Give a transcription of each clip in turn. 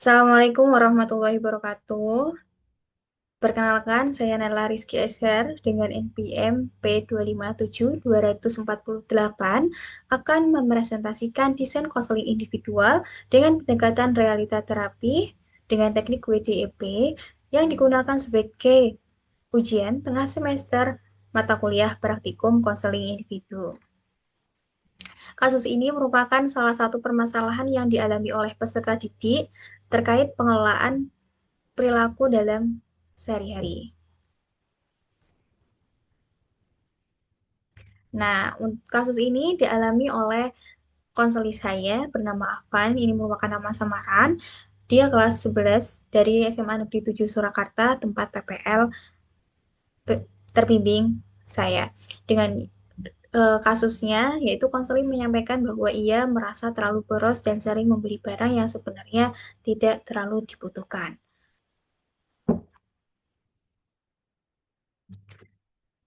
Assalamualaikum warahmatullahi wabarakatuh. Perkenalkan, saya Nela Rizky Esher dengan NPM P257248 akan mepresentasikan desain konseling individual dengan pendekatan realita terapi dengan teknik WDEP yang digunakan sebagai ujian tengah semester mata kuliah praktikum konseling individu. Kasus ini merupakan salah satu permasalahan yang dialami oleh peserta didik terkait pengelolaan perilaku dalam sehari-hari. Nah, kasus ini dialami oleh konseling saya bernama Afan. Ini merupakan nama samaran. Dia kelas 11 dari SMA Negeri 7 Surakarta, tempat PPL terbimbing saya. Dengan kasusnya, yaitu konseling menyampaikan bahwa ia merasa terlalu boros dan sering membeli barang yang sebenarnya tidak terlalu dibutuhkan.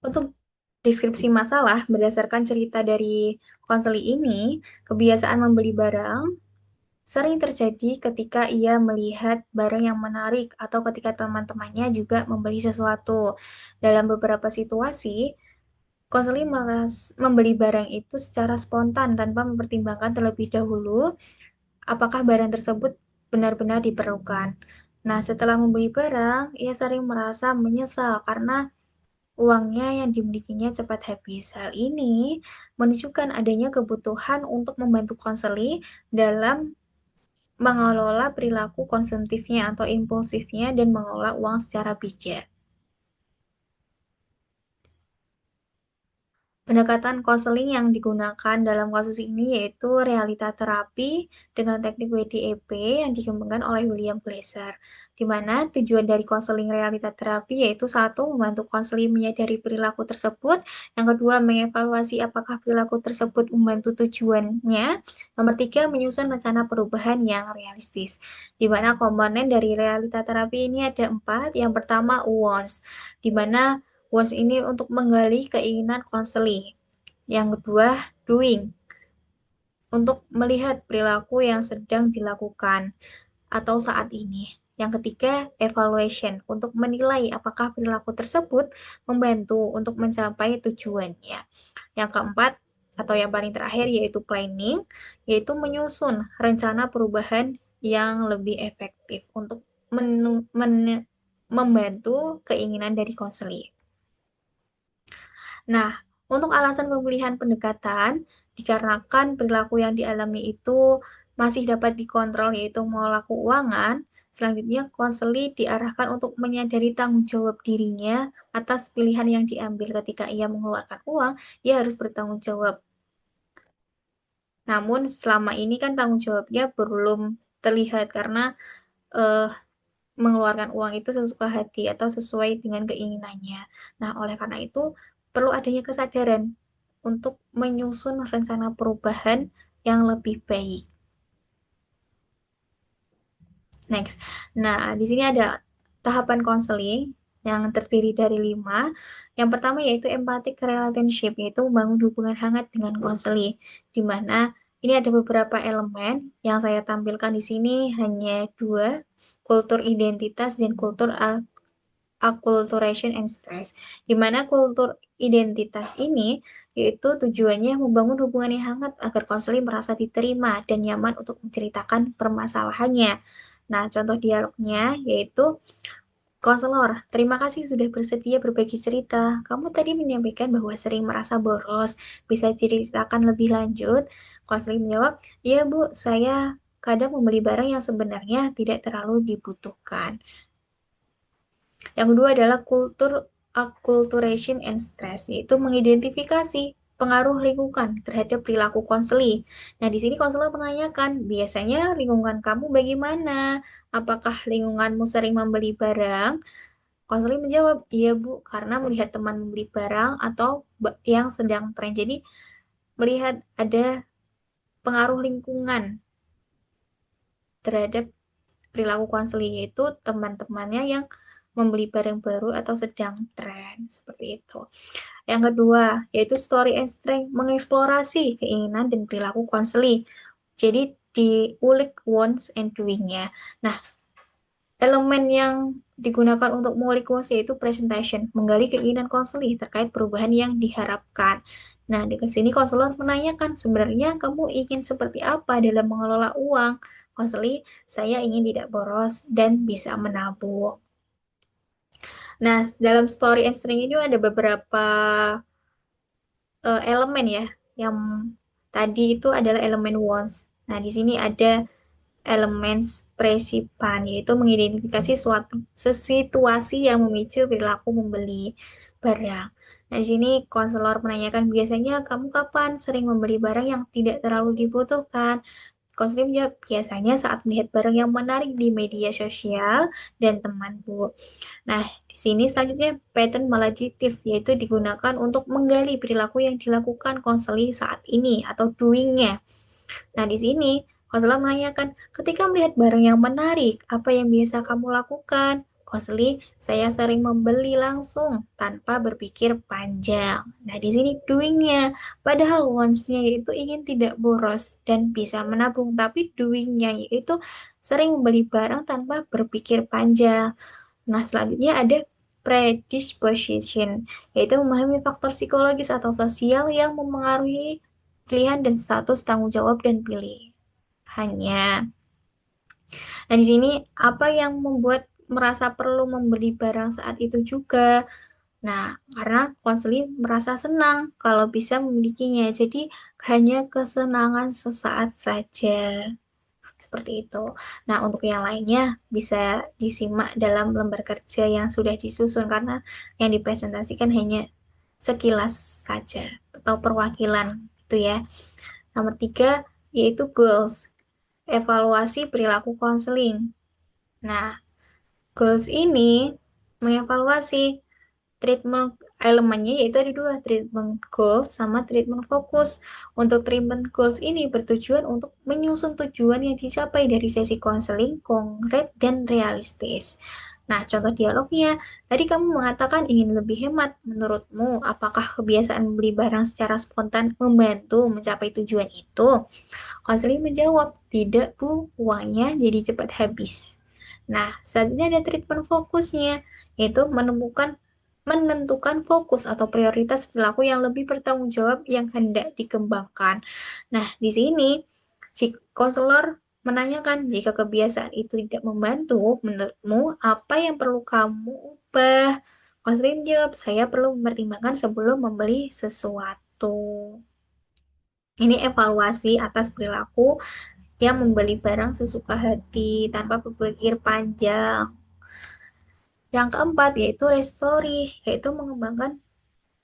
Untuk deskripsi masalah, berdasarkan cerita dari konseling ini, kebiasaan membeli barang sering terjadi ketika ia melihat barang yang menarik atau ketika teman-temannya juga membeli sesuatu. Dalam beberapa situasi, konseling membeli barang itu secara spontan tanpa mempertimbangkan terlebih dahulu apakah barang tersebut benar-benar diperlukan. Nah, setelah membeli barang, ia sering merasa menyesal karena uangnya yang dimilikinya cepat habis. Hal ini menunjukkan adanya kebutuhan untuk membantu konseli dalam mengelola perilaku konsumtifnya atau impulsifnya dan mengelola uang secara bijak. Pendekatan konseling yang digunakan dalam kasus ini yaitu realita terapi dengan teknik WDEP yang dikembangkan oleh William Glasser, di mana tujuan dari konseling realita terapi yaitu satu, membantu konseling menyadari perilaku tersebut, yang kedua, mengevaluasi apakah perilaku tersebut membantu tujuannya, nomor tiga, menyusun rencana perubahan yang realistis, di mana komponen dari realita terapi ini ada empat. Yang pertama, wants, di mana was ini untuk menggali keinginan konseling. Yang kedua, doing, untuk melihat perilaku yang sedang dilakukan atau saat ini. Yang ketiga, evaluation, untuk menilai apakah perilaku tersebut membantu untuk mencapai tujuannya. Yang keempat, atau yang paling terakhir, yaitu planning, yaitu menyusun rencana perubahan yang lebih efektif untuk membantu keinginan dari konseling. Nah, untuk alasan pemilihan pendekatan, dikarenakan perilaku yang dialami itu masih dapat dikontrol, yaitu mengelola keuangan, selanjutnya konseli diarahkan untuk menyadari tanggung jawab dirinya atas pilihan yang diambil ketika ia mengeluarkan uang, ia harus bertanggung jawab. Namun selama ini kan tanggung jawabnya belum terlihat karena eh, mengeluarkan uang itu sesuka hati atau sesuai dengan keinginannya. Nah, oleh karena itu perlu adanya kesadaran untuk menyusun rencana perubahan yang lebih baik. Next. Nah, di sini ada tahapan konseling yang terdiri dari 5. Yang pertama yaitu empathic relationship, yaitu membangun hubungan hangat dengan konseli, di mana ini ada beberapa elemen yang saya tampilkan di sini hanya 2, kultur identitas dan kultur acculturation and stress, di mana kultur identitas ini yaitu tujuannya membangun hubungan yang hangat agar konseling merasa diterima dan nyaman untuk menceritakan permasalahannya. Nah, contoh dialognya yaitu, konselor, terima kasih sudah bersedia berbagi cerita. Kamu tadi menyampaikan bahwa sering merasa boros. Bisa ceritakan lebih lanjut? Konseling menjawab, iya Bu, saya kadang membeli barang yang sebenarnya tidak terlalu dibutuhkan. Yang kedua adalah kultur acculturation and stress, yaitu mengidentifikasi pengaruh lingkungan terhadap perilaku konseli. Nah, di sini konselor menanyakan, biasanya lingkungan kamu bagaimana? Apakah lingkunganmu sering membeli barang? Konselor menjawab, iya Bu, karena melihat teman membeli barang atau yang sedang tren. Jadi, melihat ada pengaruh lingkungan terhadap perilaku konseli, yaitu teman-temannya yang membeli barang baru atau sedang tren, seperti itu. Yang kedua, yaitu story and strength, mengeksplorasi keinginan dan perilaku konseli. Jadi, diulik wants and doing-nya. Nah, elemen yang digunakan untuk mengulik wants yaitu presentation, menggali keinginan konselor terkait perubahan yang diharapkan. Nah, di sini konselor menanyakan sebenarnya kamu ingin seperti apa dalam mengelola uang. Konselor, saya ingin tidak boros dan bisa menabung. Nah, dalam story and string ini ada beberapa elemen ya, yang tadi itu adalah elemen wants. Nah, di sini ada elemen presipan, yaitu mengidentifikasi suatu situasi yang memicu perilaku membeli barang. Nah, di sini konselor menanyakan biasanya kamu kapan sering membeli barang yang tidak terlalu dibutuhkan? Konselor menjawab, biasanya saat melihat barang yang menarik di media sosial dan teman, Bu. Nah, di sini selanjutnya pattern maladiktif, yaitu digunakan untuk menggali perilaku yang dilakukan konseling saat ini atau doing-nya. Nah, di sini konselor menanyakan, ketika melihat barang yang menarik, apa yang biasa kamu lakukan? Konseling, saya sering membeli langsung tanpa berpikir panjang. Nah, di sini doing-nya. Padahal wants-nya yaitu ingin tidak boros dan bisa menabung, tapi doing-nya yaitu sering membeli barang tanpa berpikir panjang. Nah, selanjutnya ada predisposition, yaitu memahami faktor psikologis atau sosial yang memengaruhi pilihan dan status tanggung jawab dan pilihannya. Nah, di sini apa yang membuat merasa perlu membeli barang saat itu juga? Nah, karena konseling merasa senang kalau bisa memilikinya. Jadi, hanya kesenangan sesaat saja. Seperti itu. Nah, untuk yang lainnya bisa disimak dalam lembar kerja yang sudah disusun karena yang dipresentasikan hanya sekilas saja atau perwakilan itu ya. Nomor 3 yaitu goals, evaluasi perilaku konseling. Nah, goals ini mengevaluasi treatment elemennya yaitu ada dua, treatment goals sama treatment fokus. Untuk treatment goals ini bertujuan untuk menyusun tujuan yang dicapai dari sesi konseling konkret dan realistis. Nah, contoh dialognya, tadi kamu mengatakan ingin lebih hemat. Menurutmu, apakah kebiasaan membeli barang secara spontan membantu mencapai tujuan itu? Konseling menjawab, tidak Bu, uangnya jadi cepat habis. Nah, selanjutnya ada treatment fokusnya, yaitu menentukan fokus atau prioritas perilaku yang lebih bertanggung jawab yang hendak dikembangkan. Nah, di sini si konselor menanyakan jika kebiasaan itu tidak membantu, menurutmu apa yang perlu kamu ubah? Konselor menjawab, saya perlu mempertimbangkan sebelum membeli sesuatu. Ini evaluasi atas perilaku yang membeli barang sesuka hati tanpa berpikir panjang. Yang keempat yaitu restory, yaitu mengembangkan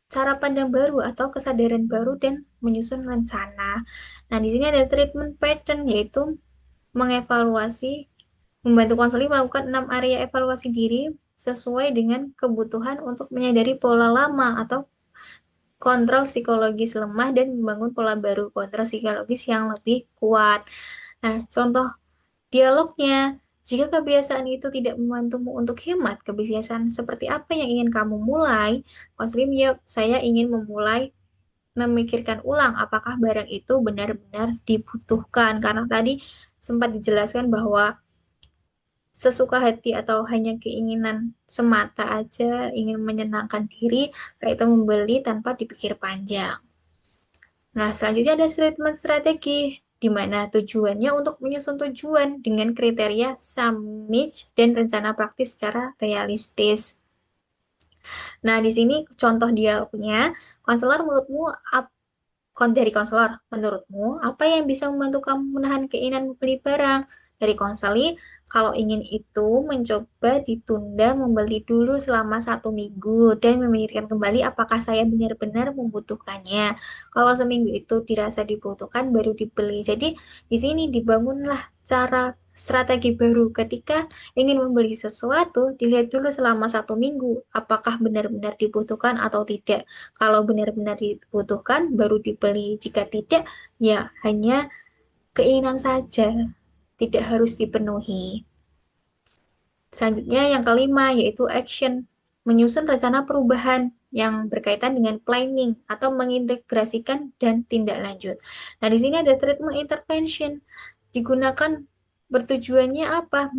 cara pandang baru atau kesadaran baru dan menyusun rencana. Nah, di sini ada treatment pattern, yaitu mengevaluasi, membantu konseling melakukan 6 area evaluasi diri sesuai dengan kebutuhan untuk menyadari pola lama atau kontrol psikologis lemah dan membangun pola baru kontrol psikologis yang lebih kuat. Nah, contoh dialognya, jika kebiasaan itu tidak membantumu untuk hemat, kebiasaan seperti apa yang ingin kamu mulai? Konseling menjawab, saya ingin memulai memikirkan ulang apakah barang itu benar-benar dibutuhkan. Karena tadi sempat dijelaskan bahwa sesuka hati atau hanya keinginan semata aja, ingin menyenangkan diri, yaitu membeli tanpa dipikir panjang. Nah, selanjutnya ada statement strategi, di mana tujuannya untuk menyusun tujuan dengan kriteria summit dan rencana praktis secara realistis. Nah, di sini contoh dialognya, konselor menurutmu dari konselor, menurutmu apa yang bisa membantu kamu menahan keinginan membeli barang? Dari konseling, kalau ingin itu mencoba ditunda membeli dulu selama 1 minggu dan memikirkan kembali apakah saya benar-benar membutuhkannya. Kalau seminggu itu dirasa dibutuhkan baru dibeli. Jadi di sini dibangunlah cara strategi baru ketika ingin membeli sesuatu, dilihat dulu selama 1 minggu apakah benar-benar dibutuhkan atau tidak. Kalau benar-benar dibutuhkan, baru dibeli. Jika tidak, ya hanya keinginan saja, tidak harus dipenuhi. Selanjutnya yang kelima, yaitu action. Menyusun rencana perubahan yang berkaitan dengan planning atau mengintegrasikan dan tindak lanjut. Nah, di sini ada treatment intervention. digunakan bertujuannya apa?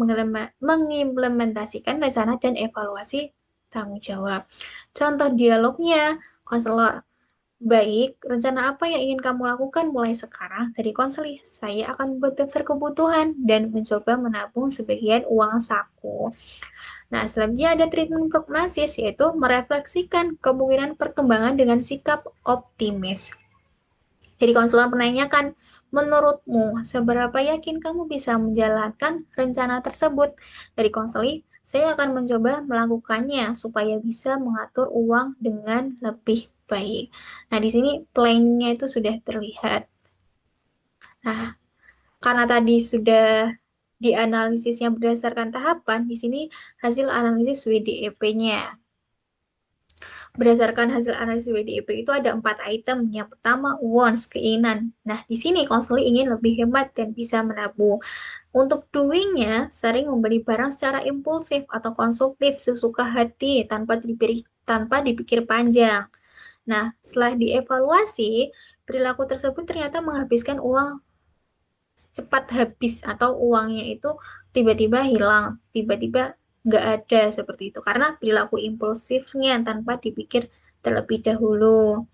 Mengimplementasikan rencana dan evaluasi tanggung jawab. Contoh dialognya, konselor. Baik, rencana apa yang ingin kamu lakukan mulai sekarang? Dari konseling, saya akan membuat daftar kebutuhan dan mencoba menabung sebagian uang saku. Nah, selanjutnya ada treatment prognosis, yaitu merefleksikan kemungkinan perkembangan dengan sikap optimis. Jadi konsultan menanyakan, menurutmu seberapa yakin kamu bisa menjalankan rencana tersebut? Dari konseling, saya akan mencoba melakukannya supaya bisa mengatur uang dengan lebih baik. Nah, di sini planning-nya itu sudah terlihat. Nah, karena tadi sudah dianalisisnya berdasarkan tahapan, di sini hasil analisis WDEP-nya. Berdasarkan hasil analisis WDIP itu ada 4 item. Yang pertama, wants, keinginan. Nah, di sini konselor ingin lebih hemat dan bisa menabung. Untuk doing-nya, sering membeli barang secara impulsif atau konsumtif sesuka hati tanpa dipikir panjang. Nah, setelah dievaluasi, perilaku tersebut ternyata menghabiskan uang cepat habis atau uangnya itu tiba-tiba hilang, tiba-tiba nggak ada seperti itu karena perilaku impulsifnya tanpa dipikir terlebih dahulu.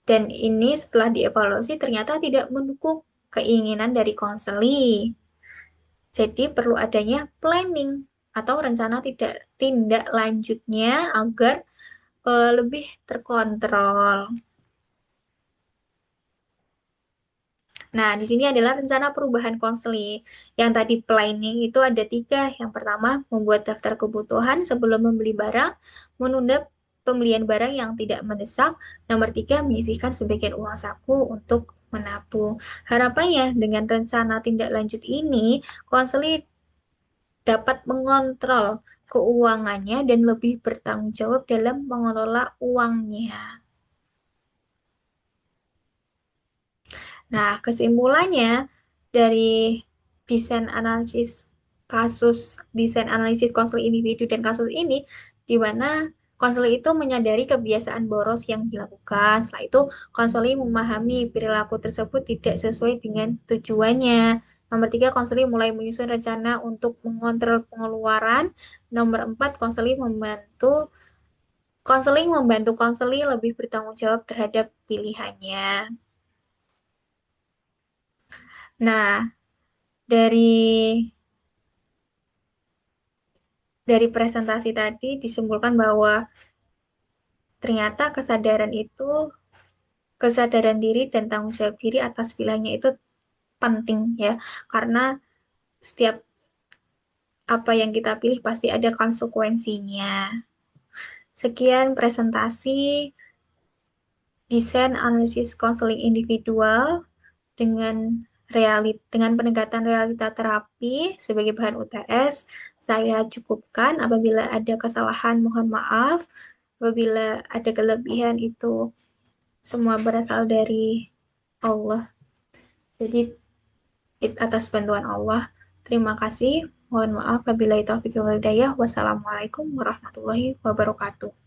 Dan ini setelah dievaluasi ternyata tidak mendukung keinginan dari konseli. Jadi perlu adanya planning atau rencana tidak tindak lanjutnya agar lebih terkontrol. Nah, di sini adalah rencana perubahan konseli. Yang tadi planning itu ada 3. Yang pertama, membuat daftar kebutuhan sebelum membeli barang, menunda pembelian barang yang tidak mendesak. Nomor 3, menyisihkan sebagian uang saku untuk menabung. Harapannya, dengan rencana tindak lanjut ini, konseli dapat mengontrol keuangannya dan lebih bertanggung jawab dalam mengelola uangnya. Nah, kesimpulannya dari desain analisis desain analisis konseling individu dan kasus ini, di mana konseling itu menyadari kebiasaan boros yang dilakukan. Setelah itu, konseling memahami perilaku tersebut tidak sesuai dengan tujuannya. Nomor 3, konseling mulai menyusun rencana untuk mengontrol pengeluaran. Nomor 4, konseling membantu konseling lebih bertanggung jawab terhadap pilihannya. Nah, dari dari presentasi tadi disimpulkan bahwa ternyata kesadaran diri dan tanggung jawab diri atas pilihannya itu penting ya, karena setiap apa yang kita pilih pasti ada konsekuensinya. Sekian presentasi desain analisis konseling individual dengan dengan pendekatan realita terapi sebagai bahan UTS. Saya cukupkan. Apabila ada kesalahan, mohon maaf. Apabila ada kelebihan, itu semua berasal dari Allah. Jadi, atas bantuan Allah. Terima kasih. Mohon maaf. Wabillahi taufiq wal hidayah. Wassalamualaikum warahmatullahi wabarakatuh.